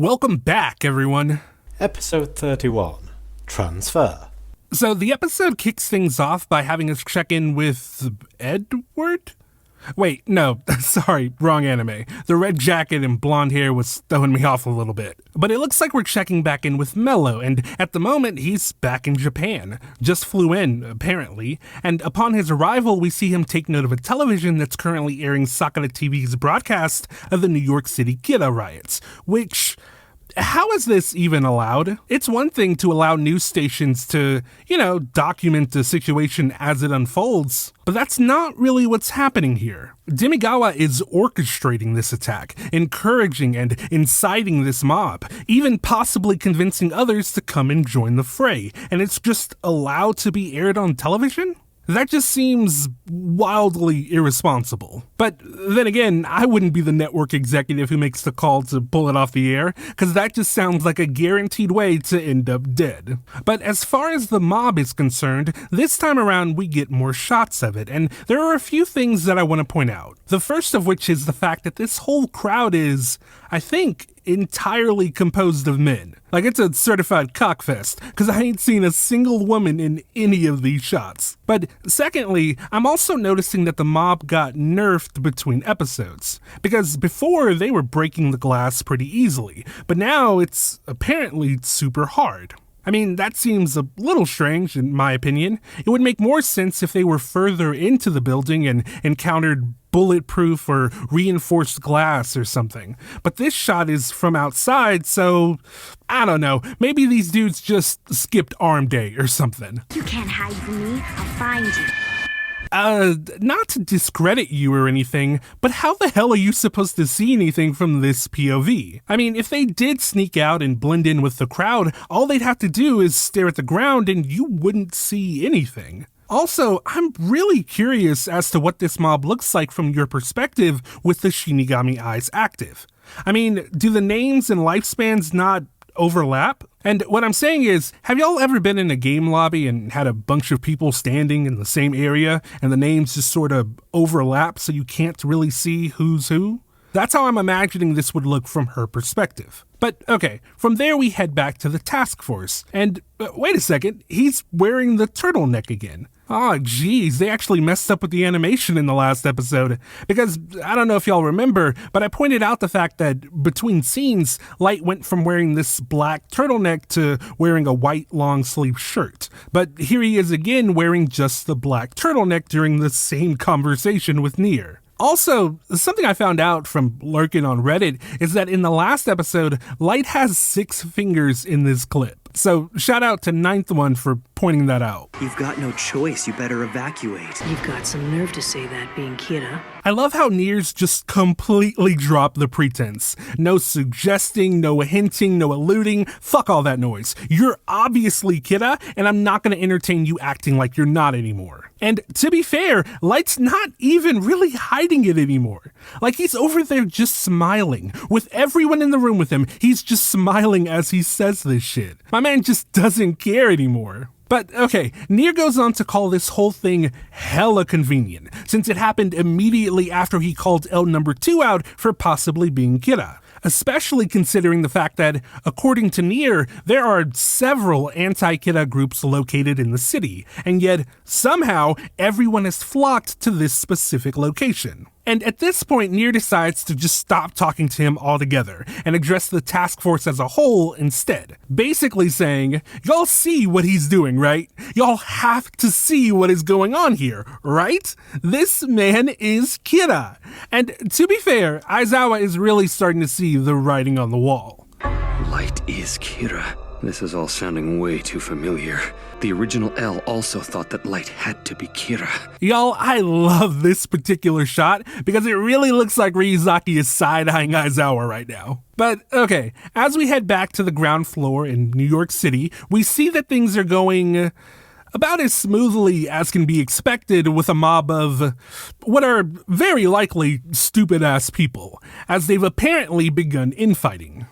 Welcome back, everyone. Episode 31, Transfer. So the episode kicks things off by having us check in with Edward? Wait, no, sorry, wrong anime. The red jacket and blonde hair was throwing me off a little bit. But it looks like we're checking back in with Mello, and at the moment he's back in Japan. Just flew in, apparently, and upon his arrival we see him take note of a television that's currently airing Sakura TV's broadcast of the New York City Kira Riots, which... how is this even allowed? It's one thing to allow news stations to, document the situation as it unfolds, but that's not really what's happening here. Demigawa is orchestrating this attack, encouraging and inciting this mob, even possibly convincing others to come and join the fray, and it's just allowed to be aired on television? That just seems wildly irresponsible. But then again, I wouldn't be the network executive who makes the call to pull it off the air, because that just sounds like a guaranteed way to end up dead. But as far as the mob is concerned, this time around we get more shots of it, and there are a few things that I want to point out. The first of which is the fact that this whole crowd is, I think, entirely composed of men. Like, it's a certified cockfest, because I ain't seen a single woman in any of these shots. But secondly, I'm also noticing that the mob got nerfed between episodes, because before they were breaking the glass pretty easily, but now it's apparently super hard. I mean, that seems a little strange, in my opinion. It would make more sense if they were further into the building and encountered bulletproof or reinforced glass or something. But this shot is from outside, so I don't know. Maybe these dudes just skipped arm day or something. You can't hide from me. I'll find you. Not to discredit you or anything, but how the hell are you supposed to see anything from this POV? I mean, if they did sneak out and blend in with the crowd, all they'd have to do is stare at the ground and you wouldn't see anything. Also, I'm really curious as to what this mob looks like from your perspective with the Shinigami eyes active. I mean, do the names and lifespans not overlap? And what I'm saying is, have y'all ever been in a game lobby and had a bunch of people standing in the same area and the names just sort of overlap so you can't really see who's who? That's how I'm imagining this would look from her perspective. But okay, from there we head back to the task force. And wait a second, he's wearing the turtleneck again. Oh geez, they actually messed up with the animation in the last episode. Because, I don't know if y'all remember, but I pointed out the fact that between scenes, Light went from wearing this black turtleneck to wearing a white long sleeve shirt. But here he is again wearing just the black turtleneck during the same conversation with Nier. Also, something I found out from lurking on Reddit is that in the last episode, Light has 6 fingers in this clip. So shout out to Ninth One for pointing that out. You've got no choice, you better evacuate. You've got some nerve to say that, being Kira. I love how Nier's just completely dropped the pretense. No suggesting, no hinting, no alluding, fuck all that noise. You're obviously Kira, and I'm not gonna entertain you acting like you're not anymore. And to be fair, Light's not even really hiding it anymore. Like, he's over there just smiling. With everyone in the room with him, he's just smiling as he says this shit. My man just doesn't care anymore. But okay, Nier goes on to call this whole thing hella convenient, since it happened immediately after he called L number 2 out for possibly being Kira. Especially considering the fact that, according to Nier, there are several anti-Kira groups located in the city, and yet, somehow, everyone has flocked to this specific location. And at this point, Nier decides to just stop talking to him altogether and address the task force as a whole instead. Basically saying, y'all see what he's doing, right? Y'all have to see what is going on here, right? This man is Kira. And to be fair, Aizawa is really starting to see the writing on the wall. Light is Kira. This is all sounding way too familiar. The original L also thought that Light had to be Kira. Y'all, I love this particular shot because it really looks like Ryuzaki is side-eyeing Aizawa right now. But okay, as we head back to the ground floor in New York City, we see that things are going about as smoothly as can be expected with a mob of what are very likely stupid-ass people, as they've apparently begun infighting.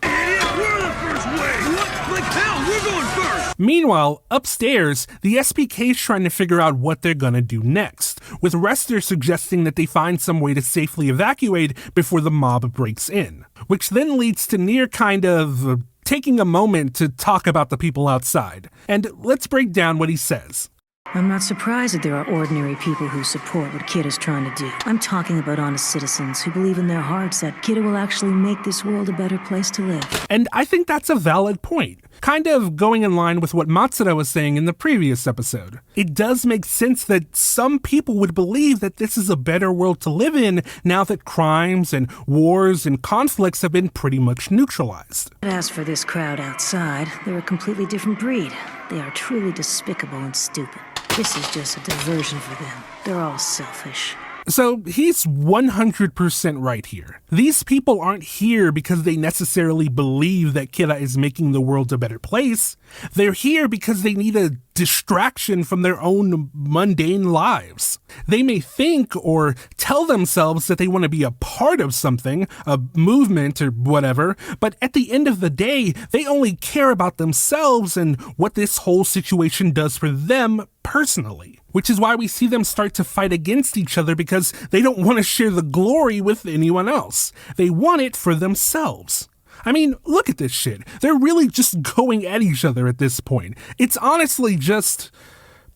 Meanwhile, upstairs, the SPK's trying to figure out what they're gonna do next, with Rester suggesting that they find some way to safely evacuate before the mob breaks in, which then leads to Near kind of taking a moment to talk about the people outside. And let's break down what he says. I'm not surprised that there are ordinary people who support what Kid is trying to do. I'm talking about honest citizens who believe in their hearts that Kid will actually make this world a better place to live. And I think that's a valid point. Kind of going in line with what Matsuda was saying in the previous episode. It does make sense that some people would believe that this is a better world to live in now that crimes and wars and conflicts have been pretty much neutralized. As for this crowd outside, they're a completely different breed. They are truly despicable and stupid. This is just a diversion for them. They're all selfish. So he's 100% right here. These people aren't here because they necessarily believe that Kira is making the world a better place. They're here because they need a distraction from their own mundane lives. They may think or tell themselves that they want to be a part of something, a movement or whatever, but at the end of the day, they only care about themselves and what this whole situation does for them personally. Which is why we see them start to fight against each other, because they don't want to share the glory with anyone else. They want it for themselves. I mean, look at this shit. They're really just going at each other at this point. It's honestly just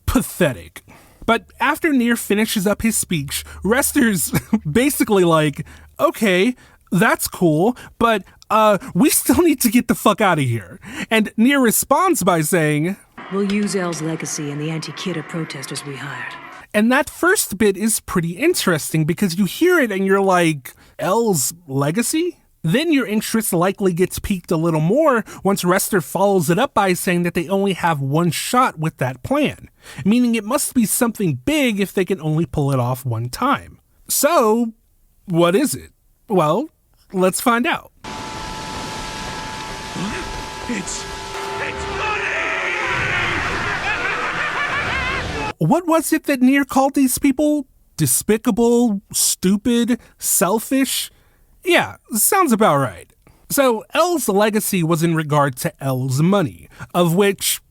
pathetic. But after Near finishes up his speech, Rester's basically like, okay, that's cool, but we still need to get the fuck out of here. And Near responds by saying, we'll use L's legacy and the anti-Kira protesters we hired. And that first bit is pretty interesting because you hear it and you're like, L's legacy? Then your interest likely gets piqued a little more once Rester follows it up by saying that they only have one shot with that plan, meaning it must be something big if they can only pull it off one time. So, what is it? Well, let's find out. It's What was it that Near called these people? Despicable, stupid, selfish? Yeah, sounds about right. So L's legacy was in regard to L's money, of which,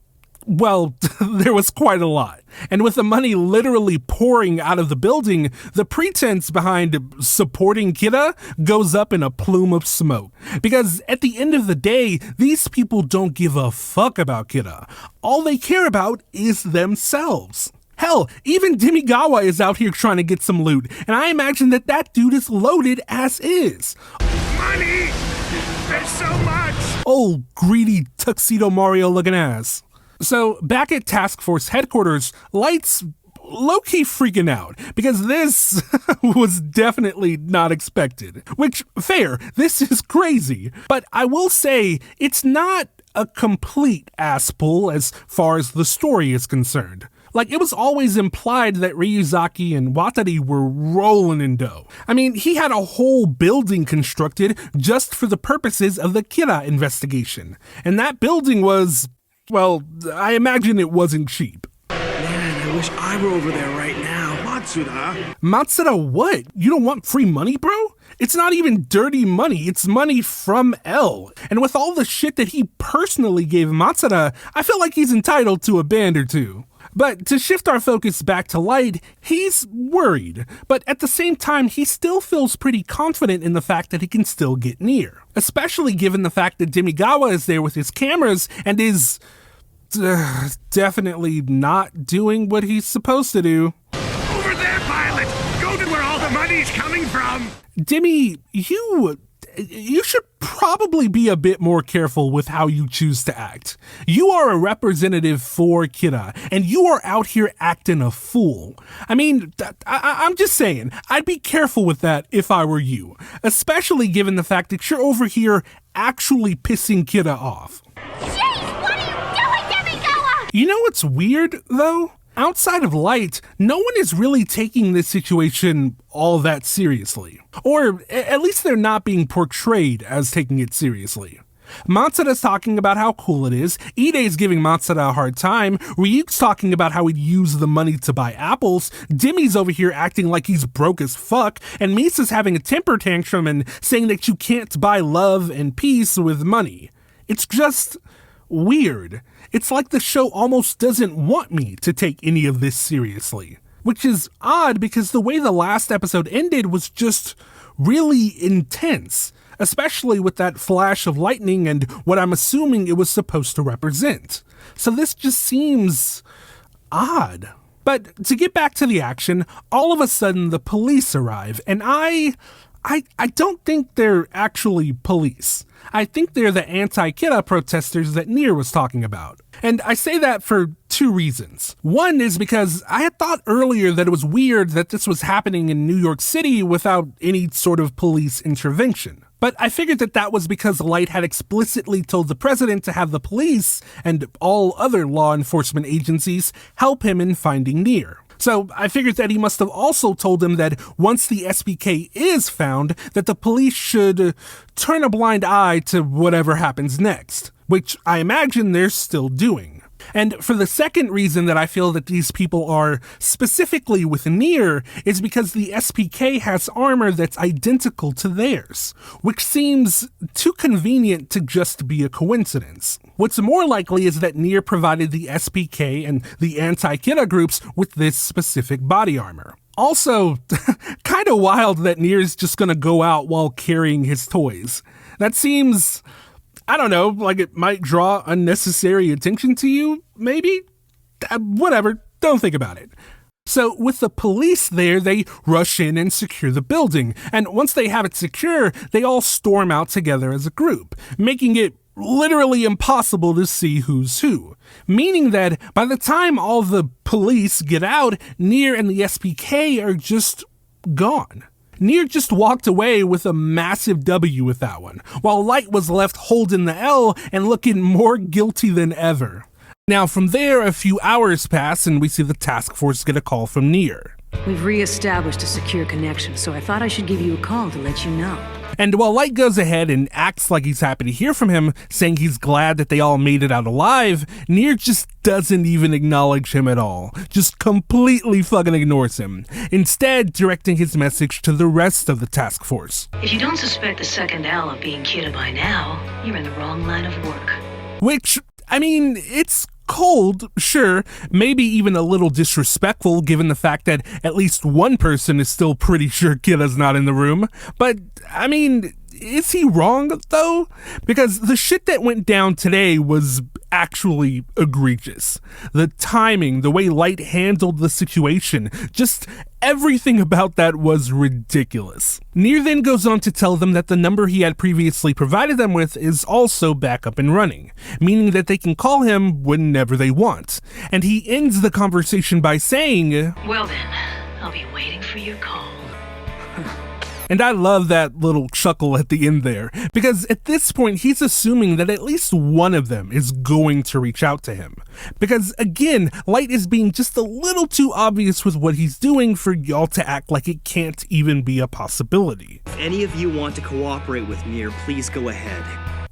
well, there was quite a lot. And with the money literally pouring out of the building, the pretense behind supporting Kira goes up in a plume of smoke. Because at the end of the day, these people don't give a fuck about Kira. All they care about is themselves. Hell, even Demigawa is out here trying to get some loot, and I imagine that dude is loaded as is. money! There's so much! Old greedy Tuxedo Mario looking ass. So, back at Task Force headquarters, Light's low-key freaking out, because this was definitely not expected. Which, fair, this is crazy. But I will say, it's not a complete ass pull as far as the story is concerned. Like, it was always implied that Ryuzaki and Watari were rolling in dough. I mean, he had a whole building constructed just for the purposes of the Kira investigation. And that building was, well, I imagine it wasn't cheap. Man, I wish I were over there right now. Matsuda! Matsuda what? You don't want free money, bro? It's not even dirty money, it's money from L. And with all the shit that he personally gave Matsuda, I feel like he's entitled to a band or two. But to shift our focus back to Light, he's worried, but at the same time, he still feels pretty confident in the fact that he can still get near. Especially given the fact that Demigawa is there with his cameras and is definitely not doing what he's supposed to do. Over there, pilot! Go to where all the money's coming from! Demi, you should probably be a bit more careful with how you choose to act. You are a representative for Kira, and you are out here acting a fool. I mean, I'm just saying, I'd be careful with that if I were you, especially given the fact that you're over here actually pissing Kira off. Jeez, what are you doing, Demigawa? You know what's weird, though? Outside of Light, no one is really taking this situation all that seriously. Or at least they're not being portrayed as taking it seriously. Matsuda's talking about how cool it is, Ide's giving Matsuda a hard time, Ryuk's talking about how he'd use the money to buy apples, Demi's over here acting like he's broke as fuck, and Misa's having a temper tantrum and saying that you can't buy love and peace with money. It's just, weird. It's like the show almost doesn't want me to take any of this seriously. Which is odd because the way the last episode ended was just really intense, especially with that flash of lightning and what I'm assuming it was supposed to represent. So this just seems odd. But to get back to the action, all of a sudden the police arrive, and I don't think they're actually police. I think they're the anti-Kira protesters that Nier was talking about. And I say that for two reasons. One is because I had thought earlier that it was weird that this was happening in New York City without any sort of police intervention. But I figured that was because Light had explicitly told the president to have the police and all other law enforcement agencies help him in finding Nier. So I figured that he must have also told him that once the SPK is found, that the police should turn a blind eye to whatever happens next, which I imagine they're still doing. And for the second reason that I feel that these people are specifically with Nier is because the SPK has armor that's identical to theirs, which seems too convenient to just be a coincidence. What's more likely is that Nier provided the SPK and the anti-Kira groups with this specific body armor. Also, kinda wild that Nier's just gonna go out while carrying his toys. That seems, I don't know, like it might draw unnecessary attention to you, maybe? Whatever, don't think about it. So with the police there, they rush in and secure the building, and once they have it secure, they all storm out together as a group, making it literally impossible to see who's who. Meaning that by the time all the police get out, Nier and the SPK are just gone. Nier just walked away with a massive W with that one, while Light was left holding the L and looking more guilty than ever. Now from there, a few hours pass and we see the task force get a call from Nier. We've re-established a secure connection, so I thought I should give you a call to let you know. And while Light goes ahead and acts like he's happy to hear from him, saying he's glad that they all made it out alive, Nier just doesn't even acknowledge him at all. Just completely fucking ignores him, instead directing his message to the rest of the task force. If you don't suspect the second L of being Kira by now, you're in the wrong line of work. Which, I mean, it's cold, sure, maybe even a little disrespectful given the fact that at least one person is still pretty sure Kira's not in the room, but I mean, is he wrong though? Because the shit that went down today was actually egregious. The timing, the way Light handled the situation, just everything about that was ridiculous. Nier then goes on to tell them that the number he had previously provided them with is also back up and running, meaning that they can call him whenever they want. And he ends the conversation by saying, Well then, I'll be waiting for your call. And I love that little chuckle at the end there, because at this point he's assuming that at least one of them is going to reach out to him. Because again, Light is being just a little too obvious with what he's doing for y'all to act like it can't even be a possibility. If any of you want to cooperate with Nier, please go ahead.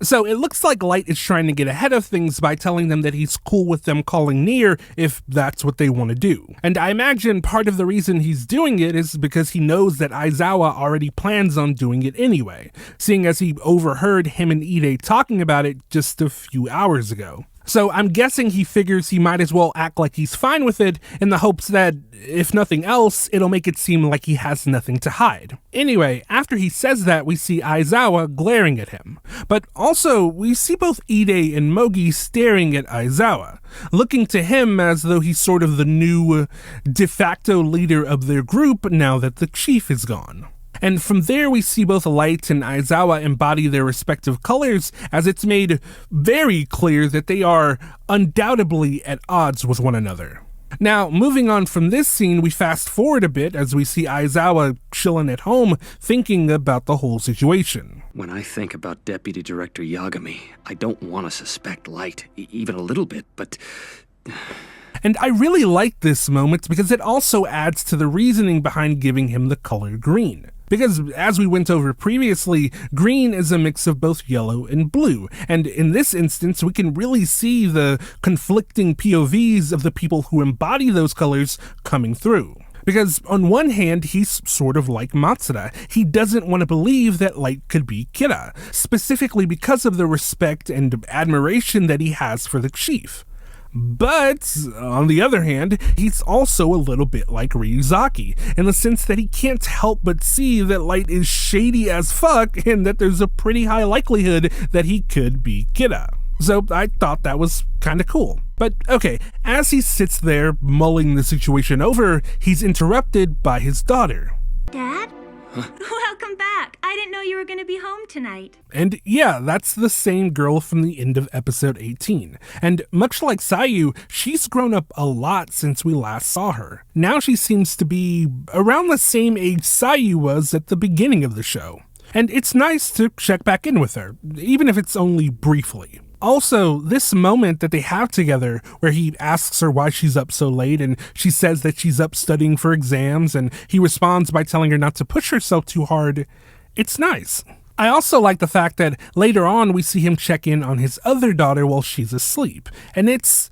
So it looks like Light is trying to get ahead of things by telling them that he's cool with them calling Nier if that's what they want to do. And I imagine part of the reason he's doing it is because he knows that Aizawa already plans on doing it anyway, seeing as he overheard him and Ide talking about it just a few hours ago. So I'm guessing he figures he might as well act like he's fine with it in the hopes that, if nothing else, it'll make it seem like he has nothing to hide. Anyway, after he says that, we see Aizawa glaring at him. But also, we see both Ide and Mogi staring at Aizawa, looking to him as though he's sort of the new de facto leader of their group now that the chief is gone. And from there we see both Light and Aizawa embody their respective colors, as it's made very clear that they are undoubtedly at odds with one another. Now, moving on from this scene, we fast forward a bit as we see Aizawa chilling at home, thinking about the whole situation. When I think about Deputy Director Yagami, I don't want to suspect Light, even a little bit, but... And I really like this moment because it also adds to the reasoning behind giving him the color green. Because, as we went over previously, green is a mix of both yellow and blue, and in this instance we can really see the conflicting POVs of the people who embody those colors coming through. Because on one hand, he's sort of like Matsuda. He doesn't want to believe that Light could be Kira, specifically because of the respect and admiration that he has for the chief. But, on the other hand, he's also a little bit like Ryuzaki, in the sense that he can't help but see that Light is shady as fuck and that there's a pretty high likelihood that he could be Kira. So I thought that was kinda cool. But okay, as he sits there mulling the situation over, he's interrupted by his daughter. Dad? Welcome back. I didn't know you were going to be home tonight. And yeah, that's the same girl from the end of episode 18. And much like Sayu, she's grown up a lot since we last saw her. Now she seems to be around the same age Sayu was at the beginning of the show. And it's nice to check back in with her, even if it's only briefly. Also, this moment that they have together where he asks her why she's up so late and she says that she's up studying for exams and he responds by telling her not to push herself too hard, it's nice. I also like the fact that later on we see him check in on his other daughter while she's asleep. And it's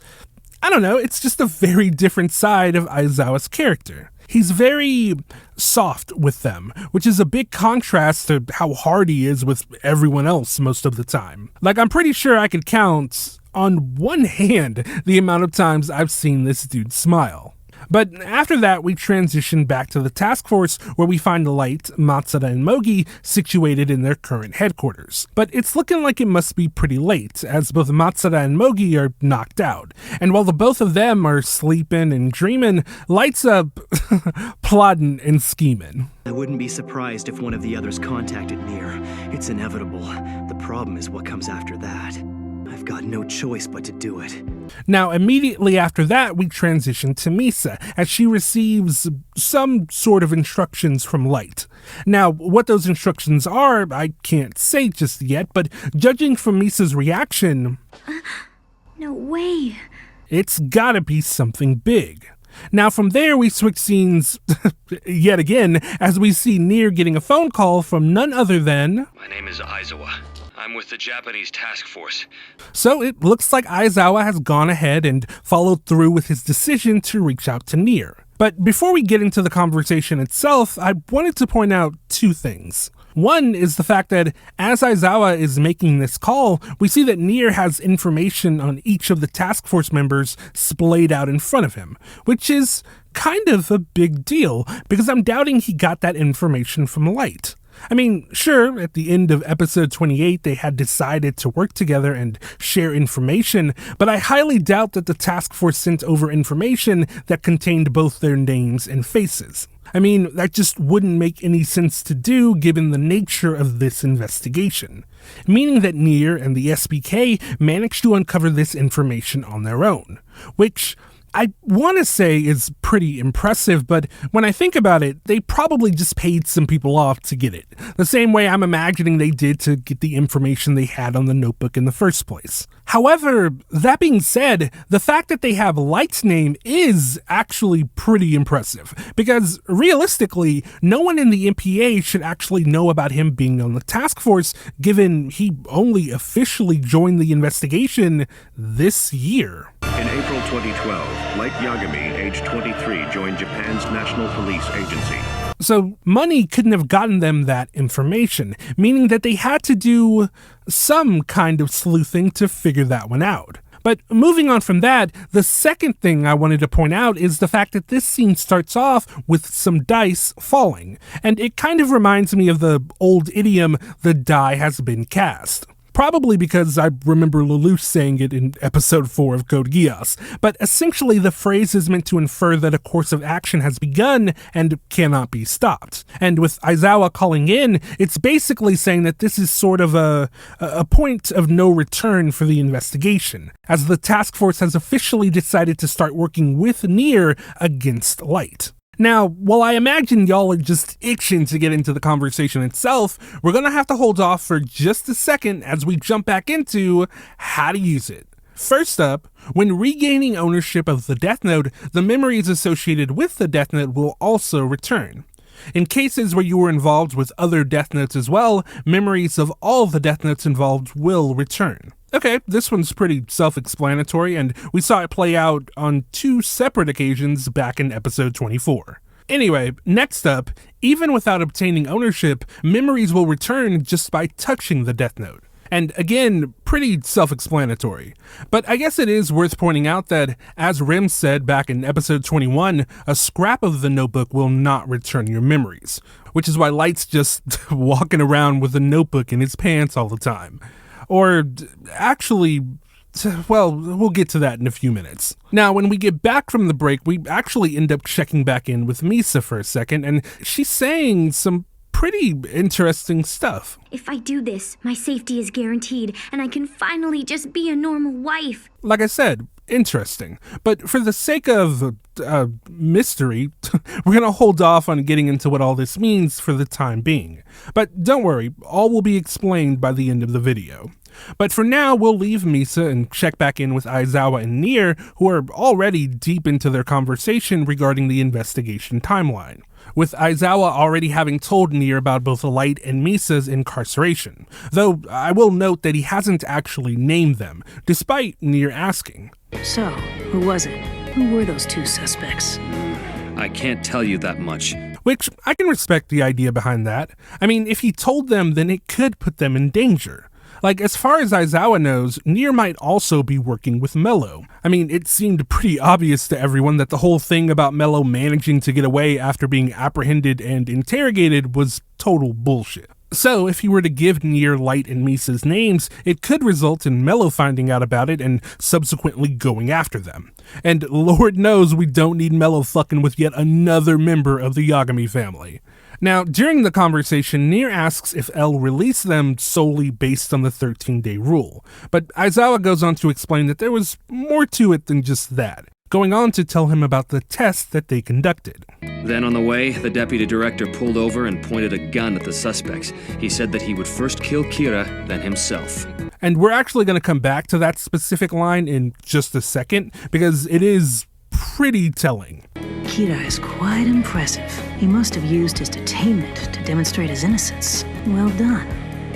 just a very different side of Aizawa's character. He's very soft with them, which is a big contrast to how hard he is with everyone else most of the time. Like, I'm pretty sure I could count on one hand the amount of times I've seen this dude smile. But after that, we transition back to the task force where we find Light, Matsuda, and Mogi situated in their current headquarters. But it's looking like it must be pretty late, as both Matsuda and Mogi are knocked out. And while the both of them are sleeping and dreaming, Light's up plotting and scheming. I wouldn't be surprised if one of the others contacted Nier. It's inevitable. The problem is what comes after that. I've got no choice but to do it. Now, immediately after that, we transition to Misa, as she receives some sort of instructions from Light. Now, what those instructions are, I can't say just yet, but judging from Misa's reaction... No way. It's gotta be something big. Now, from there, we switch scenes yet again, as we see Nier getting a phone call from none other than... My name is Aizawa. I'm with the Japanese task force. So it looks like Aizawa has gone ahead and followed through with his decision to reach out to Nier. But before we get into the conversation itself, I wanted to point out two things. One is the fact that as Aizawa is making this call, we see that Nier has information on each of the task force members splayed out in front of him, which is kind of a big deal, because I'm doubting he got that information from Light. I mean, sure, at the end of episode 28, they had decided to work together and share information, but I highly doubt that the task force sent over information that contained both their names and faces. I mean, that just wouldn't make any sense to do given the nature of this investigation, meaning that Nier and the SBK managed to uncover this information on their own, which I want to say is pretty impressive, but when I think about it, they probably just paid some people off to get it, the same way I'm imagining they did to get the information they had on the notebook in the first place. However, that being said, the fact that they have Light's name is actually pretty impressive, because realistically, no one in the MPA should actually know about him being on the task force, given he only officially joined the investigation this year. In April 2012, Light Yagami, age 23, joined Japan's National Police Agency. So money couldn't have gotten them that information, meaning that they had to do some kind of sleuthing to figure that one out. But moving on from that, the second thing I wanted to point out is the fact that this scene starts off with some dice falling, and it kind of reminds me of the old idiom, the die has been cast. Probably because I remember Lelouch saying it in episode 4 of Code Geass, but essentially the phrase is meant to infer that a course of action has begun and cannot be stopped. And with Aizawa calling in, it's basically saying that this is sort of a point of no return for the investigation, as the task force has officially decided to start working with Nier against Light. Now, while I imagine y'all are just itching to get into the conversation itself, we're gonna have to hold off for just a second as we jump back into how to use it. First up, when regaining ownership of the Death Note, the memories associated with the Death Note will also return. In cases where you were involved with other Death Notes as well, memories of all the Death Notes involved will return. Okay, this one's pretty self-explanatory, and we saw it play out on 2 separate occasions back in episode 24. Anyway, next up, even without obtaining ownership, memories will return just by touching the Death Note. And again, pretty self-explanatory. But I guess it is worth pointing out that, as Rim said back in episode 21, a scrap of the notebook will not return your memories, which is why Light's just walking around with a notebook in his pants all the time. Or actually, well, we'll get to that in a few minutes. Now, when we get back from the break, we actually end up checking back in with Misa for a second, and she's saying some pretty interesting stuff. If I do this, my safety is guaranteed, and I can finally just be a normal wife. Like I said, interesting. But for the sake of mystery, we're gonna hold off on getting into what all this means for the time being. But don't worry, all will be explained by the end of the video. But for now, we'll leave Misa and check back in with Aizawa and Nier, who are already deep into their conversation regarding the investigation timeline, with Aizawa already having told Nier about both Light and Misa's incarceration, though I will note that he hasn't actually named them, despite Nier asking. So, who was it? Who were those two suspects? I can't tell you that much. Which, I can respect the idea behind that. I mean, if he told them, then it could put them in danger. Like, as far as Aizawa knows, Nier might also be working with Mello. I mean, it seemed pretty obvious to everyone that the whole thing about Mello managing to get away after being apprehended and interrogated was total bullshit. So, if he were to give Nier, Light, and Misa's names, it could result in Mello finding out about it and subsequently going after them. And Lord knows we don't need Mello fucking with yet another member of the Yagami family. Now, during the conversation, Nier asks if L released them solely based on the 13-day rule, but Aizawa goes on to explain that there was more to it than just that, going on to tell him about the test that they conducted. Then on the way, the deputy director pulled over and pointed a gun at the suspects. He said that he would first kill Kira, then himself. And we're actually going to come back to that specific line in just a second, because it is pretty telling. Kira is quite impressive. He must have used his detainment to demonstrate his innocence. Well done.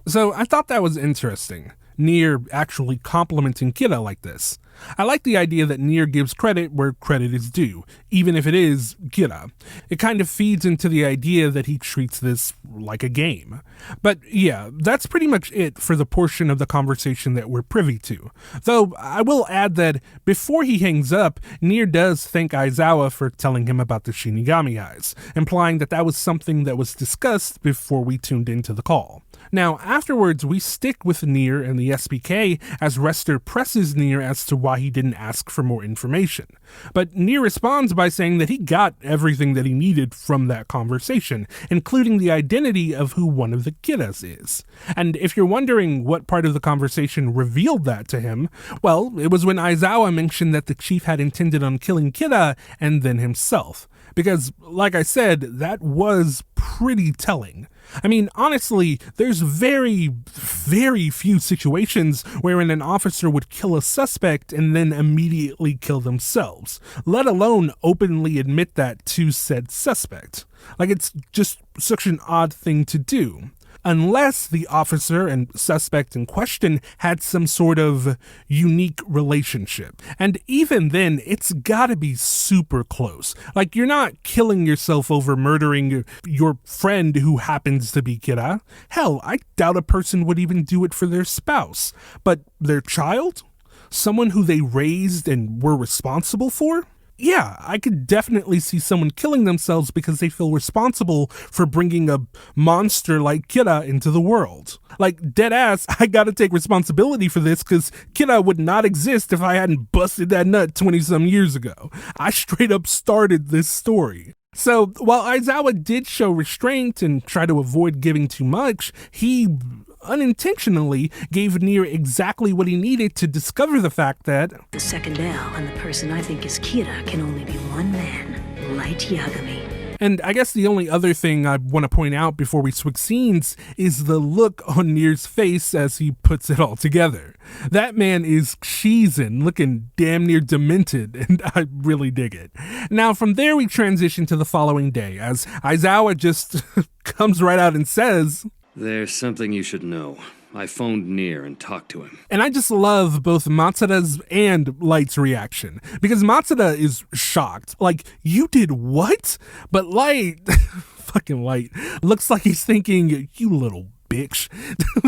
So I thought that was interesting, Nier actually complimenting Kira like this. I like the idea that Nier gives credit where credit is due, even if it is Kira. It kind of feeds into the idea that he treats this like a game. But yeah, that's pretty much it for the portion of the conversation that we're privy to. Though I will add that before he hangs up, Nier does thank Aizawa for telling him about the Shinigami eyes, implying that that was something that was discussed before we tuned into the call. Now, afterwards, we stick with Nier and the SPK as Rester presses Nier as to why he didn't ask for more information. But Nier responds by saying that he got everything that he needed from that conversation, including the identity of who one of the Kiras is. And if you're wondering what part of the conversation revealed that to him, well, it was when Aizawa mentioned that the chief had intended on killing Kira and then himself. Because, like I said, that was pretty telling. I mean, honestly, there's very, very few situations wherein an officer would kill a suspect and then immediately kill themselves, let alone openly admit that to said suspect. Like, it's just such an odd thing to do. Unless the officer and suspect in question had some sort of unique relationship. And even then, it's gotta be super close. Like, you're not killing yourself over murdering your friend who happens to be Kira. Hell, I doubt a person would even do it for their spouse. But their child? Someone who they raised and were responsible for? Yeah, I could definitely see someone killing themselves because they feel responsible for bringing a monster like Kira into the world. Like, deadass, I gotta take responsibility for this because Kira would not exist if I hadn't busted that nut 20-some years ago. I straight up started this story. So, while Aizawa did show restraint and try to avoid giving too much, he unintentionally gave Nier exactly what he needed to discover the fact that the second L and the person I think is Kira can only be one man, Light Yagami. And I guess the only other thing I want to point out before we switch scenes is the look on Nier's face as he puts it all together. That man is cheesing, looking damn near demented, and I really dig it. Now from there we transition to the following day as Aizawa just comes right out and says, "There's something you should know. I phoned near and talked to him. And I just love both Matsuda's and Light's reaction, because Matsuda is shocked. Like, you did what? But Light, fucking Light, looks like he's thinking, you little bitch.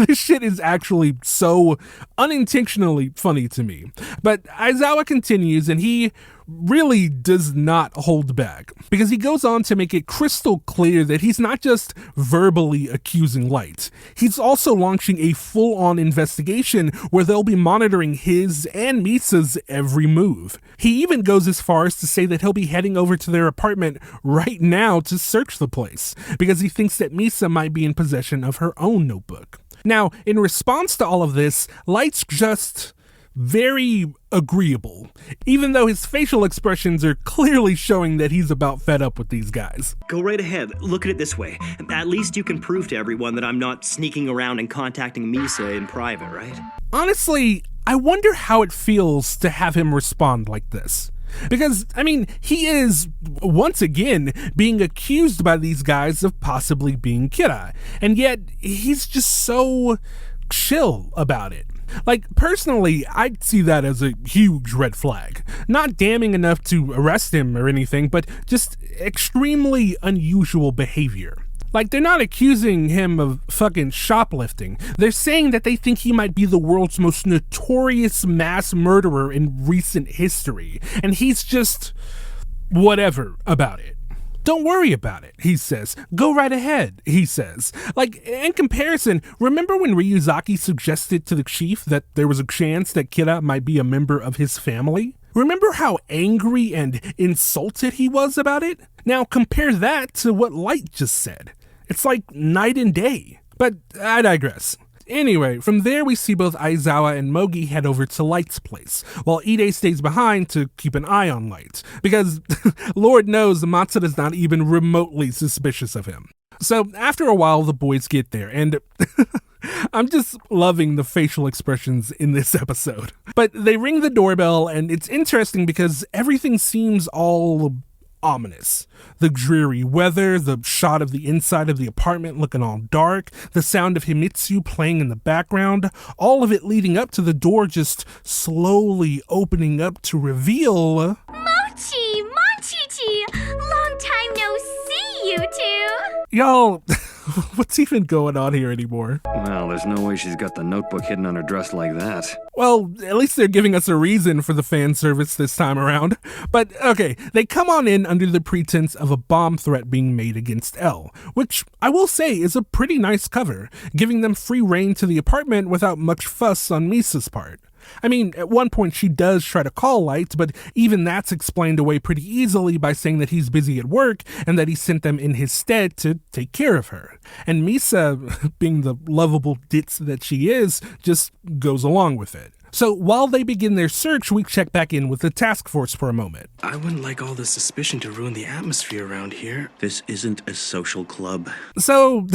This shit is actually so unintentionally funny to me. But Aizawa continues, and he really does not hold back, because he goes on to make it crystal clear that he's not just verbally accusing Light. He's also launching a full-on investigation where they'll be monitoring his and Misa's every move. He even goes as far as to say that he'll be heading over to their apartment right now to search the place, because he thinks that Misa might be in possession of her own notebook. Now, in response to all of this, Light's just very agreeable, even though his facial expressions are clearly showing that he's about fed up with these guys. Go right ahead. Look at it this way. At least you can prove to everyone that I'm not sneaking around and contacting Misa in private, right? Honestly, I wonder how it feels to have him respond like this. Because, I mean, he is, once again, being accused by these guys of possibly being Kira, and yet he's just so chill about it. Like, personally, I'd see that as a huge red flag. Not damning enough to arrest him or anything, but just extremely unusual behavior. Like, they're not accusing him of fucking shoplifting. They're saying that they think he might be the world's most notorious mass murderer in recent history, and he's just whatever about it. Don't worry about it, he says. Go right ahead, he says. Like, in comparison, remember when Ryuzaki suggested to the chief that there was a chance that Kira might be a member of his family? Remember how angry and insulted he was about it? Now compare that to what Light just said. It's like night and day. But I digress. Anyway, from there we see both Aizawa and Mogi head over to Light's place, while Ide stays behind to keep an eye on Light, because Lord knows Matsuda's not even remotely suspicious of him. So after a while the boys get there, and I'm just loving the facial expressions in this episode. But they ring the doorbell, and it's interesting because everything seems all ominous. The dreary weather, the shot of the inside of the apartment looking all dark, the sound of Himitsu playing in the background, all of it leading up to the door just slowly opening up to reveal... Mochi! Monchichi! Long time no see, you two! Y'all, what's even going on here anymore? Well, there's no way she's got the notebook hidden on her dress like that. Well, at least they're giving us a reason for the fan service this time around. But okay, they come on in under the pretense of a bomb threat being made against L, which I will say is a pretty nice cover, giving them free reign to the apartment without much fuss on Misa's part. I mean, at one point she does try to call Light, but even that's explained away pretty easily by saying that he's busy at work and that he sent them in his stead to take care of her. And Misa, being the lovable ditz that she is, just goes along with it. So while they begin their search, we check back in with the task force for a moment. I wouldn't like all the suspicion to ruin the atmosphere around here. This isn't a social club. So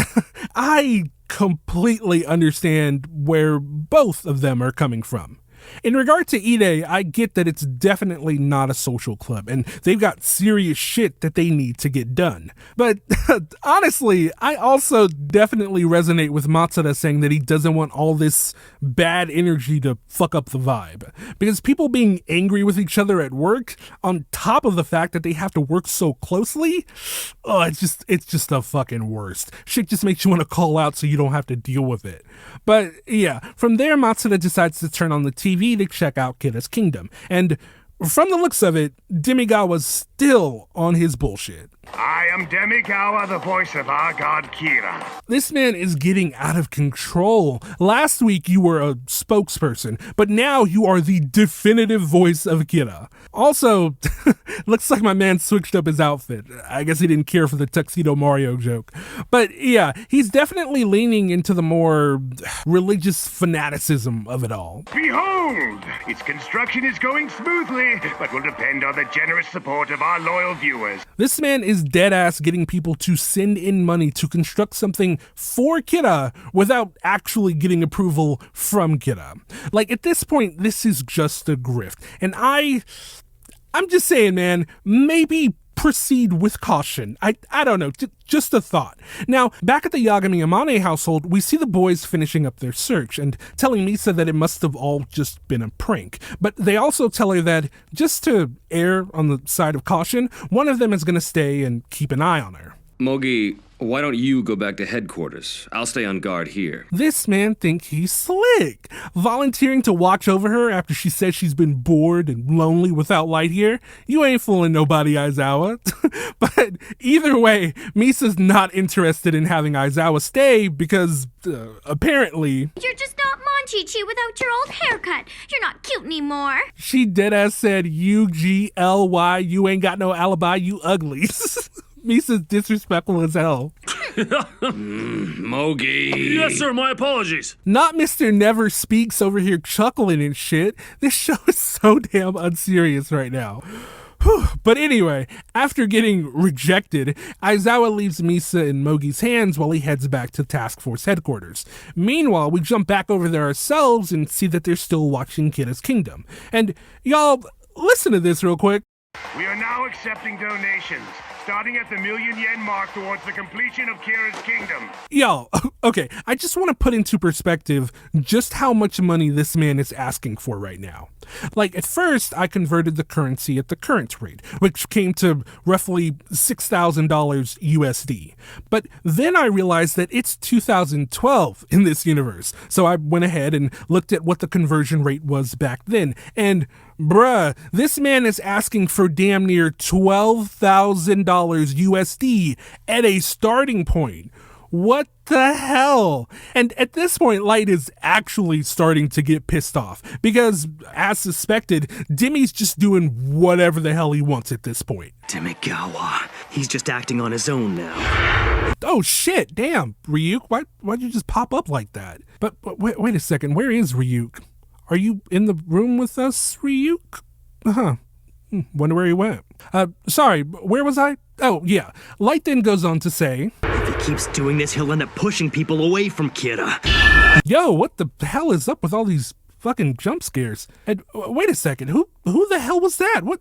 I completely understand where both of them are coming from. In regard to Ide, I get that it's definitely not a social club, and they've got serious shit that they need to get done. But honestly, I also definitely resonate with Matsuda saying that he doesn't want all this bad energy to fuck up the vibe. Because people being angry with each other at work, on top of the fact that they have to work so closely, oh, it's just the fucking worst. Shit just makes you want to call out so you don't have to deal with it. But yeah, from there Matsuda decides to turn on the TV to check out Kira's kingdom, and from the looks of it, Demigawa's still on his bullshit. I am Demigawa, the voice of our god Kira. This man is getting out of control. Last week you were a spokesperson, but now you are the definitive voice of Kira. Also, looks like my man switched up his outfit. I guess he didn't care for the Tuxedo Mario joke. But yeah, he's definitely leaning into the more religious fanaticism of it all. Behold! Its construction is going smoothly, but will depend on the generous support of our loyal viewers. This man is deadass getting people to send in money to construct something for Kira without actually getting approval from Kira. Like, at this point, this is just a grift. And I'm just saying, man, maybe proceed with caution. I don't know, just a thought. Now, back at the Yagami Amane household, we see the boys finishing up their search and telling Misa that it must have all just been a prank. But they also tell her that, just to err on the side of caution, one of them is going to stay and keep an eye on her. Mogi, why don't you go back to headquarters? I'll stay on guard here. This man think he's slick, volunteering to watch over her after she says she's been bored and lonely without Light here. You ain't fooling nobody, Aizawa. But either way, Misa's not interested in having Aizawa stay because, apparently... You're just not Monchichi without your old haircut. You're not cute anymore. She deadass said, U-G-L-Y, you ain't got no alibi, you ugly. Misa's disrespectful as hell. Mogi. Yes, sir, my apologies. Not Mr. Never Speaks over here chuckling and shit. This show is so damn unserious right now. Whew. But anyway, after getting rejected, Aizawa leaves Misa in Mogi's hands while he heads back to Task Force headquarters. Meanwhile, we jump back over there ourselves and see that they're still watching Kira's Kingdom. And y'all, listen to this real quick. We are now accepting donations, starting at the $1,000,000 mark towards the completion of Kira's Kingdom. Yo, okay, I just want to put into perspective just how much money this man is asking for right now. Like, at first, I converted the currency at the current rate, which came to roughly $6,000 USD. But then I realized that it's 2012 in this universe, so I went ahead and looked at what the conversion rate was back then, and bruh, this man is asking for damn near $12,000 USD at a starting point. What the hell? And at this point, Light is actually starting to get pissed off because, as suspected, Demi's just doing whatever the hell he wants at this point. Demegawa. He's just acting on his own now. Oh shit, damn, Ryuk, why'd you just pop up like that? But wait a second, where is Ryuk? Are you in the room with us, Ryuk? Huh. Wonder where he went. Sorry, where was I? Oh, yeah. Light then goes on to say... If he keeps doing this, he'll end up pushing people away from Kira. Yo, what the hell is up with all these fucking jump scares? And wait a second, who the hell was that? What?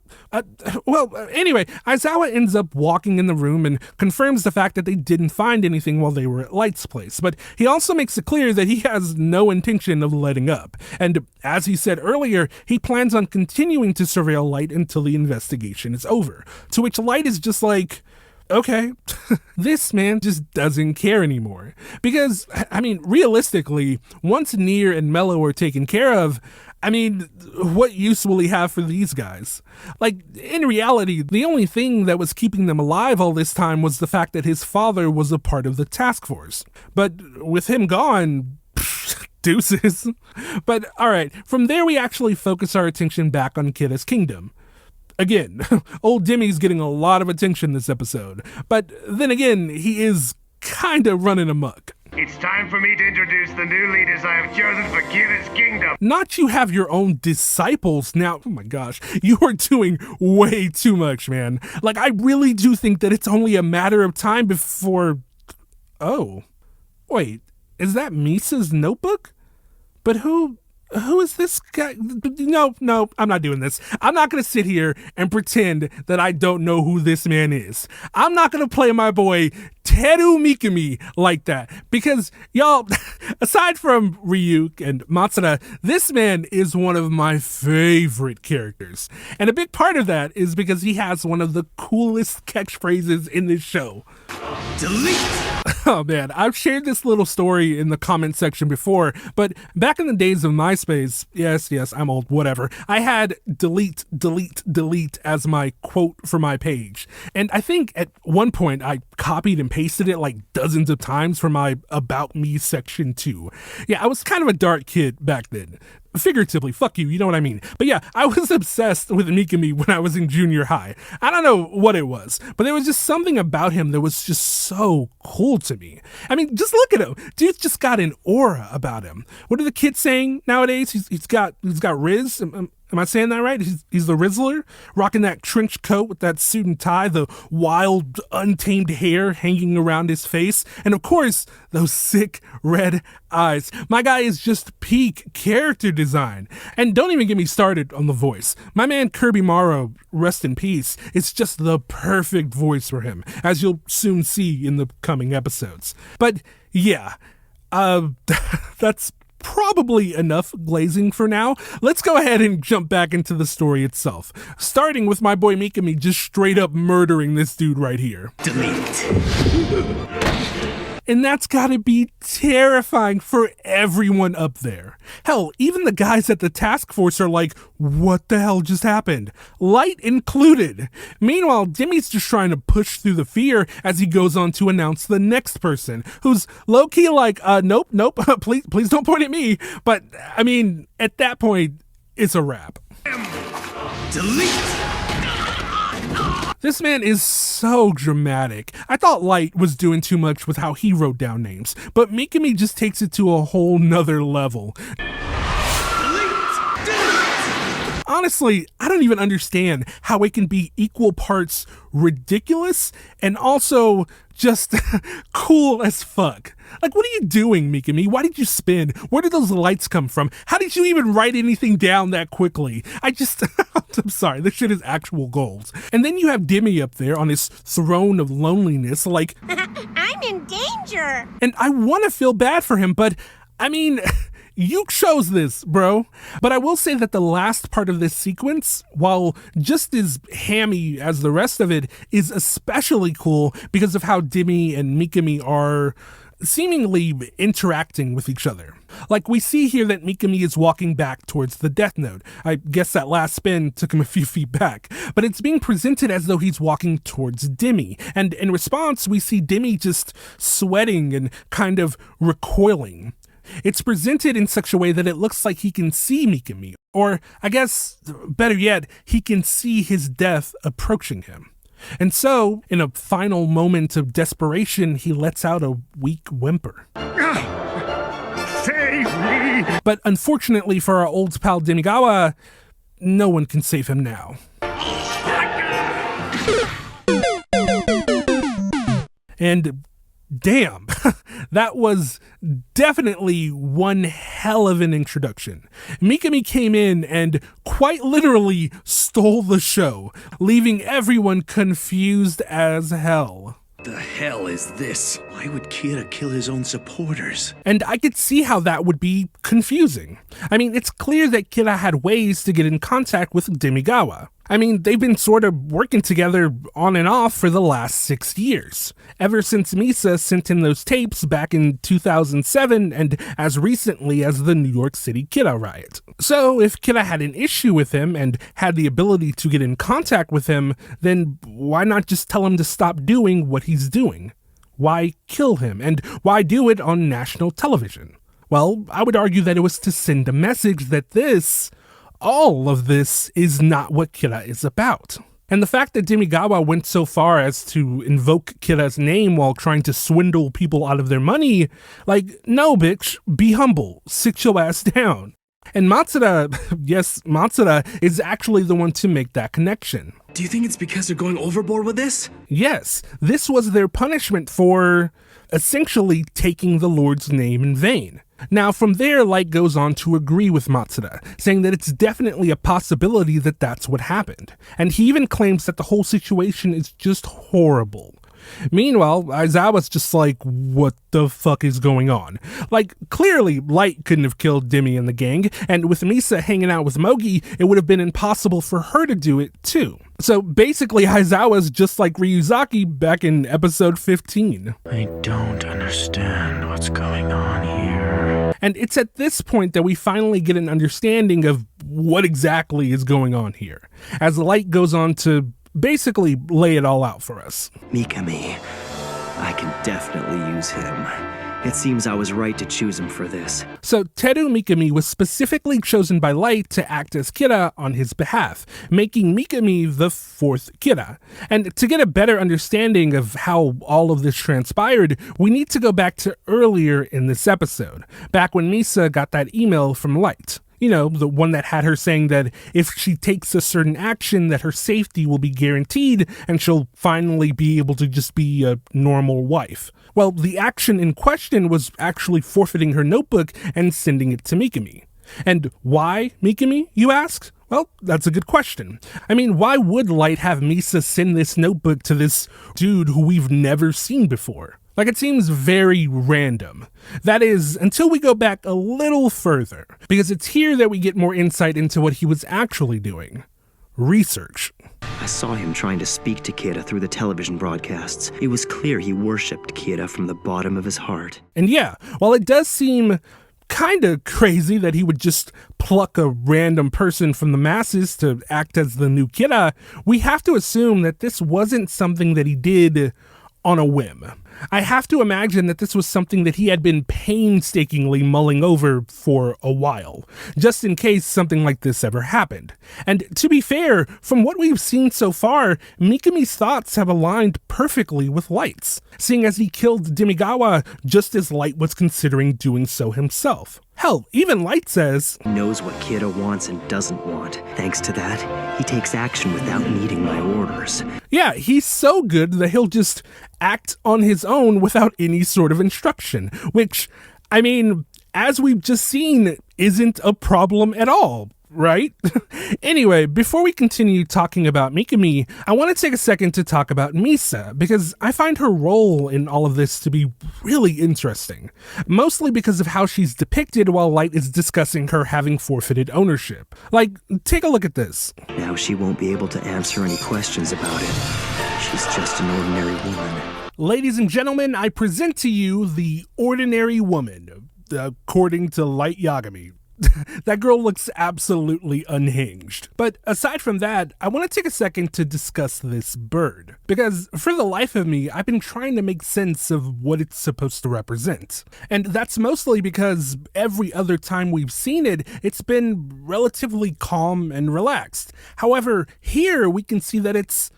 Anyway, Aizawa ends up walking in the room and confirms the fact that they didn't find anything while they were at Light's place, but he also makes it clear that he has no intention of letting up. And as he said earlier, he plans on continuing to surveil Light until the investigation is over, to which Light is just like, okay, this man just doesn't care anymore. Because, I mean, realistically, once Nier and Mello are taken care of, I mean, what use will he have for these guys? Like, in reality, the only thing that was keeping them alive all this time was the fact that his father was a part of the task force. But with him gone, deuces. But alright, from there we actually focus our attention back on Kira's Kingdom. Again, old Demi's getting a lot of attention this episode, but then again, he is kinda running amok. It's time for me to introduce the new leaders I have chosen for Kira's Kingdom. Not you have your own disciples now. Oh my gosh, you are doing way too much, man. Like, I really do think that it's only a matter of time before... Oh, wait, is that Misa's notebook? But who is this guy? No, I'm not doing this. I'm not going to sit here and pretend that I don't know who this man is. I'm not going to play my boy Teru Mikami like that. Because, y'all, aside from Ryuk and Matsuda, this man is one of my favorite characters. And a big part of that is because he has one of the coolest catchphrases in this show. Delete! Oh man, I've shared this little story in the comment section before, but back in the days of MySpace, yes, I'm old, whatever, I had delete as my quote for my page. And I think at one point I copied and pasted it like dozens of times for my About Me section too. Yeah, I was kind of a dark kid back then. Figuratively, fuck you, you know what I mean. But yeah, I was obsessed with Mikami when I was in junior high. I don't know what it was, but there was just something about him that was just so cool to me. I mean, just look at him. Dude's just got an aura about him. What are the kids saying nowadays? He's got Riz. Am I saying that right? He's the Rizzler, rocking that trench coat with that suit and tie, the wild, untamed hair hanging around his face, and of course, those sick red eyes. My guy is just peak character design. And don't even get me started on the voice. My man Kirby Morrow, rest in peace, is just the perfect voice for him, as you'll soon see in the coming episodes. But yeah, that's probably enough glazing for now. Let's go ahead and jump back into the story itself, starting with my boy Mikami just straight up murdering this dude right here. Delete. And that's gotta be terrifying for everyone up there. Hell, even the guys at the task force are like, what the hell just happened? Light included. Meanwhile, Demi's just trying to push through the fear as he goes on to announce the next person, who's low-key like, nope, please don't point at me. But, I mean, at that point, it's a wrap. Delete. This man is so dramatic. I thought Light was doing too much with how he wrote down names, but Mikami just takes it to a whole nother level. Honestly, I don't even understand how it can be equal parts ridiculous and also just cool as fuck. Like, what are you doing, Mikami? Why did you spin? Where did those lights come from? How did you even write anything down that quickly? I'm sorry, this shit is actual gold. And then you have Demi up there on his throne of loneliness, like, I'm in danger. And I want to feel bad for him, but I mean, you chose this, bro. But I will say that the last part of this sequence, while just as hammy as the rest of it, is especially cool because of how Demi and Mikami are seemingly interacting with each other. Like, we see here that Mikami is walking back towards the Death Note. I guess that last spin took him a few feet back, but it's being presented as though he's walking towards Demi. And in response, we see Demi just sweating and kind of recoiling. It's presented in such a way that it looks like he can see Mikami, or I guess, better yet, he can see his death approaching him. And so, in a final moment of desperation, he lets out a weak whimper. Save me! But unfortunately for our old pal Demigawa, no one can save him now. And damn, that was definitely one hell of an introduction. Mikami came in and quite literally stole the show, leaving everyone confused as hell. The hell is this? Why would Kira kill his own supporters? And I could see how that would be confusing. I mean, it's clear that Kira had ways to get in contact with Demigawa. I mean, they've been sort of working together on and off for the last 6 years, ever since Misa sent him those tapes back in 2007 and as recently as the New York City Kira riot. So if Kira had an issue with him and had the ability to get in contact with him, then why not just tell him to stop doing what he's doing? Why kill him? And why do it on national television? Well, I would argue that it was to send a message that all of this is not what Kira is about. And the fact that Demigawa went so far as to invoke Kira's name while trying to swindle people out of their money, like, no bitch, be humble, sit your ass down. And Matsuda, yes, Matsuda is actually the one to make that connection. Do you think it's because they're going overboard with this? Yes, this was their punishment for essentially taking the Lord's name in vain. Now, from there, Light goes on to agree with Matsuda, saying that it's definitely a possibility that that's what happened. And he even claims that the whole situation is just horrible. Meanwhile, Aizawa's just like, what the fuck is going on? Like, clearly, Light couldn't have killed Demi and the gang, and with Misa hanging out with Mogi, it would have been impossible for her to do it too. So basically, Aizawa's just like Ryuzaki back in episode 15. I don't understand what's going on here. And it's at this point that we finally get an understanding of what exactly is going on here, as Light goes on to basically lay it all out for us. Mikami. I can definitely use him. It seems I was right to choose him for this. So Teru Mikami was specifically chosen by Light to act as Kira on his behalf, making Mikami the fourth Kira. And to get a better understanding of how all of this transpired, we need to go back to earlier in this episode, back when Misa got that email from Light. You know, the one that had her saying that if she takes a certain action that her safety will be guaranteed and she'll finally be able to just be a normal wife. Well, the action in question was actually forfeiting her notebook and sending it to Mikami. And why Mikami, you ask? Well, that's a good question. I mean, why would Light have Misa send this notebook to this dude who we've never seen before? Like, it seems very random. That is, until we go back a little further, because it's here that we get more insight into what he was actually doing. Research. I saw him trying to speak to Kira through the television broadcasts. It was clear he worshipped Kira from the bottom of his heart. And yeah, while it does seem kinda crazy that he would just pluck a random person from the masses to act as the new Kira, we have to assume that this wasn't something that he did on a whim. I have to imagine that this was something that he had been painstakingly mulling over for a while, just in case something like this ever happened. And to be fair, from what we've seen so far, Mikami's thoughts have aligned perfectly with Light's, seeing as he killed Demigawa just as Light was considering doing so himself. Hell, even Light says, He knows what Kira wants and doesn't want. Thanks to that, he takes action without needing my orders. Yeah, he's so good that he'll just act on his own without any sort of instruction, which, I mean, as we've just seen, isn't a problem at all, right? Anyway, before we continue talking about Mikami, I want to take a second to talk about Misa, because I find her role in all of this to be really interesting, mostly because of how she's depicted while Light is discussing her having forfeited ownership. Like, take a look at this. Now she won't be able to answer any questions about it. She's just an ordinary woman. Ladies and gentlemen, I present to you the ordinary woman, according to Light Yagami. That girl looks absolutely unhinged. But aside from that, I want to take a second to discuss this bird, because for the life of me, I've been trying to make sense of what it's supposed to represent. And that's mostly because every other time we've seen it, it's been relatively calm and relaxed. However, here we can see that it's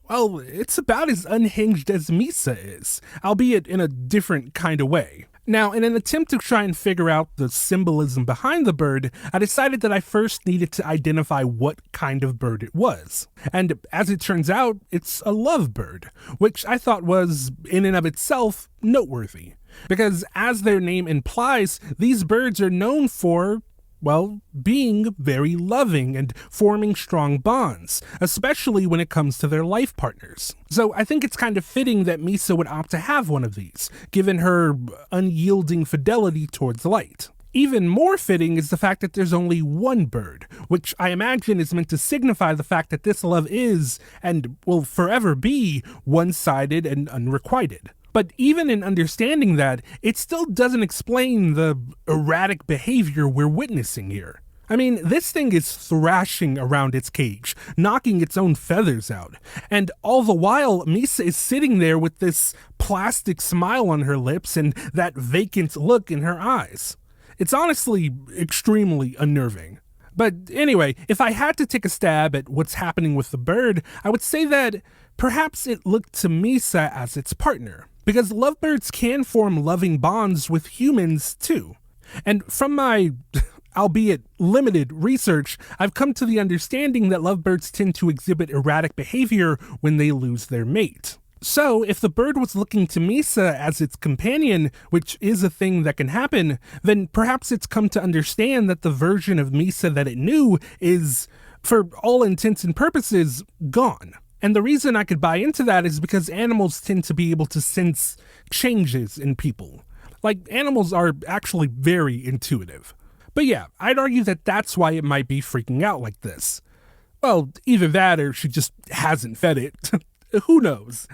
about as unhinged as Misa is, albeit in a different kind of way. Now, in an attempt to try and figure out the symbolism behind the bird, I decided that I first needed to identify what kind of bird it was. And as it turns out, it's a lovebird, which I thought was, in and of itself, noteworthy. Because as their name implies, these birds are known for, well, being very loving and forming strong bonds, especially when it comes to their life partners. So I think it's kind of fitting that Misa would opt to have one of these, given her unyielding fidelity towards Light. Even more fitting is the fact that there's only one bird, which I imagine is meant to signify the fact that this love is, and will forever be, one-sided and unrequited. But even in understanding that, it still doesn't explain the erratic behavior we're witnessing here. I mean, this thing is thrashing around its cage, knocking its own feathers out. And all the while, Misa is sitting there with this plastic smile on her lips and that vacant look in her eyes. It's honestly extremely unnerving. But anyway, if I had to take a stab at what's happening with the bird, I would say that perhaps it looked to Misa as its partner. Because lovebirds can form loving bonds with humans too. And from my, albeit limited, research, I've come to the understanding that lovebirds tend to exhibit erratic behavior when they lose their mate. So, if the bird was looking to Misa as its companion, which is a thing that can happen, then perhaps it's come to understand that the version of Misa that it knew is, for all intents and purposes, gone. And the reason I could buy into that is because animals tend to be able to sense changes in people. Like, animals are actually very intuitive. But yeah, I'd argue that that's why it might be freaking out like this. Well, either that or she just hasn't fed it. Who knows?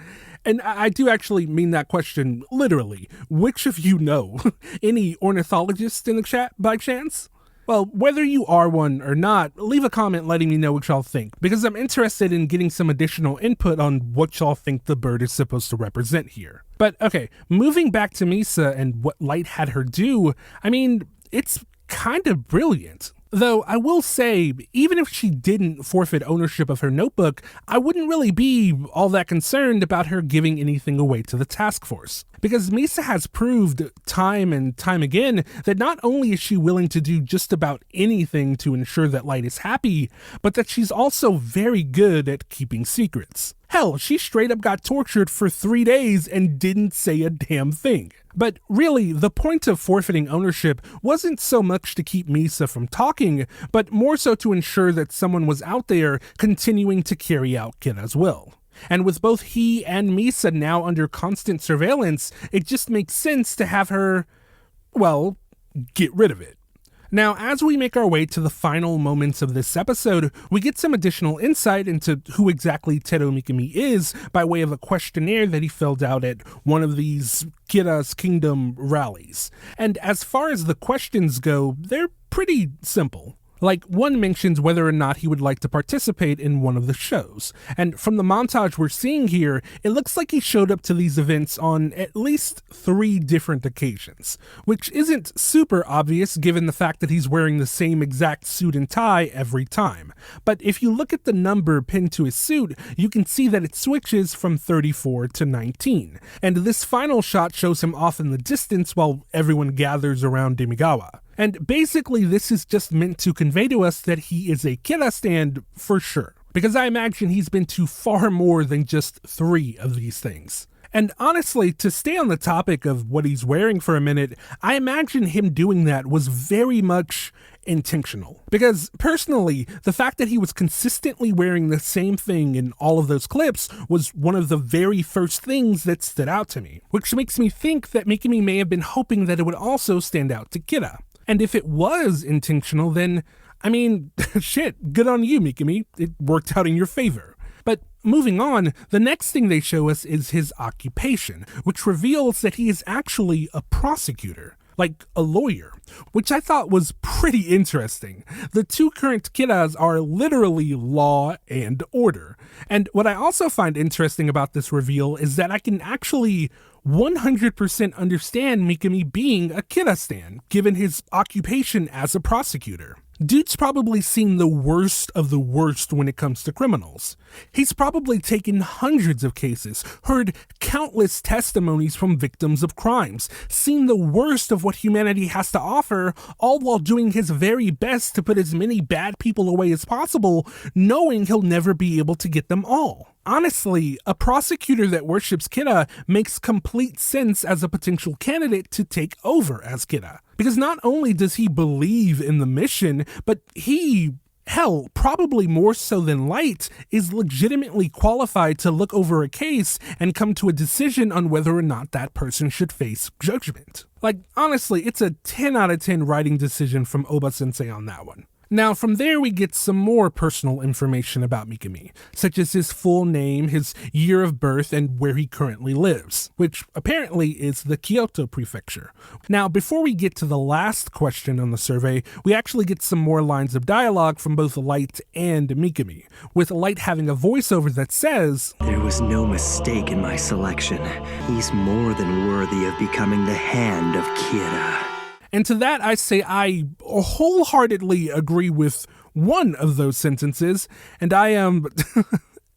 And I do actually mean that question literally. Which of you know? Any ornithologists in the chat by chance? Well, whether you are one or not, leave a comment letting me know what y'all think, because I'm interested in getting some additional input on what y'all think the bird is supposed to represent here. But okay, moving back to Misa and what Light had her do, I mean, it's kind of brilliant. Though I will say, even if she didn't forfeit ownership of her notebook, I wouldn't really be all that concerned about her giving anything away to the task force. Because Misa has proved time and time again that not only is she willing to do just about anything to ensure that Light is happy, but that she's also very good at keeping secrets. Hell, she straight up got tortured for 3 days and didn't say a damn thing. But really, the point of forfeiting ownership wasn't so much to keep Misa from talking, but more so to ensure that someone was out there continuing to carry out Kira's will. And with both he and Misa now under constant surveillance, it just makes sense to have her, well, get rid of it. Now, as we make our way to the final moments of this episode, we get some additional insight into who exactly Teru Mikami is by way of a questionnaire that he filled out at one of these Kira's Kingdom rallies. And as far as the questions go, they're pretty simple. Like, one mentions whether or not he would like to participate in one of the shows. And from the montage we're seeing here, it looks like he showed up to these events on at least 3 different occasions, which isn't super obvious given the fact that he's wearing the same exact suit and tie every time. But if you look at the number pinned to his suit, you can see that it switches from 34 to 19. And this final shot shows him off in the distance while everyone gathers around Demigawa. And basically this is just meant to convey to us that he is a Kira stan for sure, because I imagine he's been to far more than just 3 of these things. And honestly, to stay on the topic of what he's wearing for a minute, I imagine him doing that was very much intentional. Because personally, the fact that he was consistently wearing the same thing in all of those clips was one of the very first things that stood out to me, which makes me think that Mikami may have been hoping that it would also stand out to Kira. And if it was intentional, then, I mean, shit, good on you, Mikami. It worked out in your favor. But moving on, the next thing they show us is his occupation, which reveals that he is actually a prosecutor, like a lawyer, which I thought was pretty interesting. The 2 current Kiras are literally law and order. And what I also find interesting about this reveal is that I can actually 100% understand Mikami being a Kira stan, given his occupation as a prosecutor. Dude's probably seen the worst of the worst when it comes to criminals. He's probably taken hundreds of cases, heard countless testimonies from victims of crimes, seen the worst of what humanity has to offer, all while doing his very best to put as many bad people away as possible, knowing he'll never be able to get them all. Honestly, a prosecutor that worships Kira makes complete sense as a potential candidate to take over as Kira. Because not only does he believe in the mission, but he, hell, probably more so than Light, is legitimately qualified to look over a case and come to a decision on whether or not that person should face judgment. Like, honestly, it's a 10 out of 10 writing decision from Oba-sensei on that one. Now, from there we get some more personal information about Mikami, such as his full name, his year of birth, and where he currently lives, which apparently is the Kyoto prefecture. Now, before we get to the last question on the survey, we actually get some more lines of dialogue from both Light and Mikami, with Light having a voiceover that says, "There was no mistake in my selection. He's more than worthy of becoming the hand of Kira." And to that I say I wholeheartedly agree with one of those sentences, and I am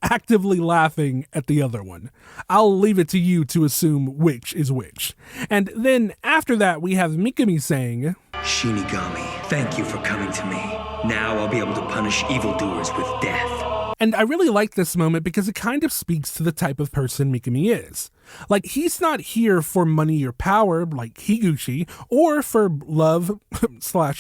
actively laughing at the other one. I'll leave it to you to assume which is which. And then after that we have Mikami saying, "Shinigami, thank you for coming to me. Now I'll be able to punish evildoers with death." And I really like this moment because it kind of speaks to the type of person Mikami is. Like, he's not here for money or power like Higuchi, or for love /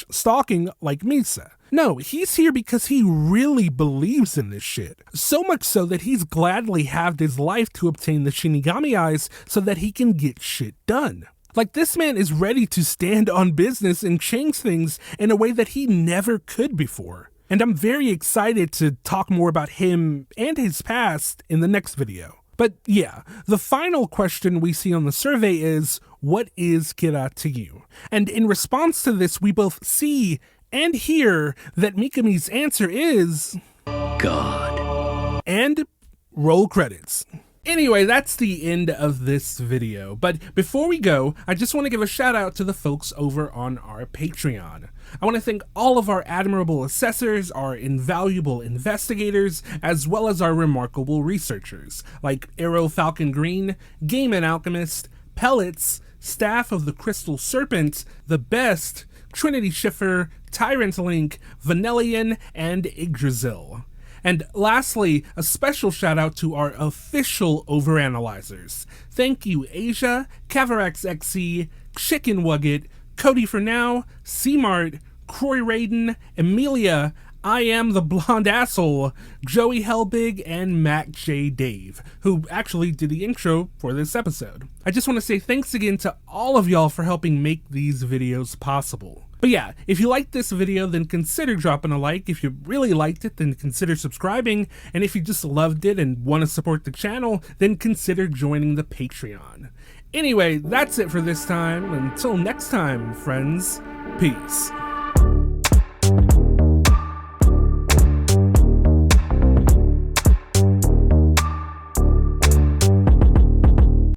stalking like Misa. No, he's here because he really believes in this shit. So much so that he's gladly halved his life to obtain the Shinigami eyes so that he can get shit done. Like, this man is ready to stand on business and change things in a way that he never could before. And I'm very excited to talk more about him and his past in the next video. But yeah, the final question we see on the survey is, what is Kira to you? And in response to this, we both see and hear that Mikami's answer is... God. And roll credits. Anyway, that's the end of this video, but before we go, I just want to give a shout out to the folks over on our Patreon. I want to thank all of our admirable assessors, our invaluable investigators, as well as our remarkable researchers, like Arrow Falcon Green, Game and Alchemist, Pellets, Staff of the Crystal Serpent, The Best, Trinity Schiffer, Tyrant Link, Vanellian, and Yggdrasil. And lastly, a special shout out to our official overanalyzers. Thank you Asia, Cavarax XC, Chicken Wugget, Cody for Now, C-Mart, Croy Raiden, Emilia, I Am the Blonde Asshole, Joey Hellbig, and Mac J. Dave, who actually did the intro for this episode. I just want to say thanks again to all of y'all for helping make these videos possible. But yeah, if you liked this video, then consider dropping a like. If you really liked it, then consider subscribing. And if you just loved it and want to support the channel, then consider joining the Patreon. Anyway, that's it for this time. Until next time, friends, peace.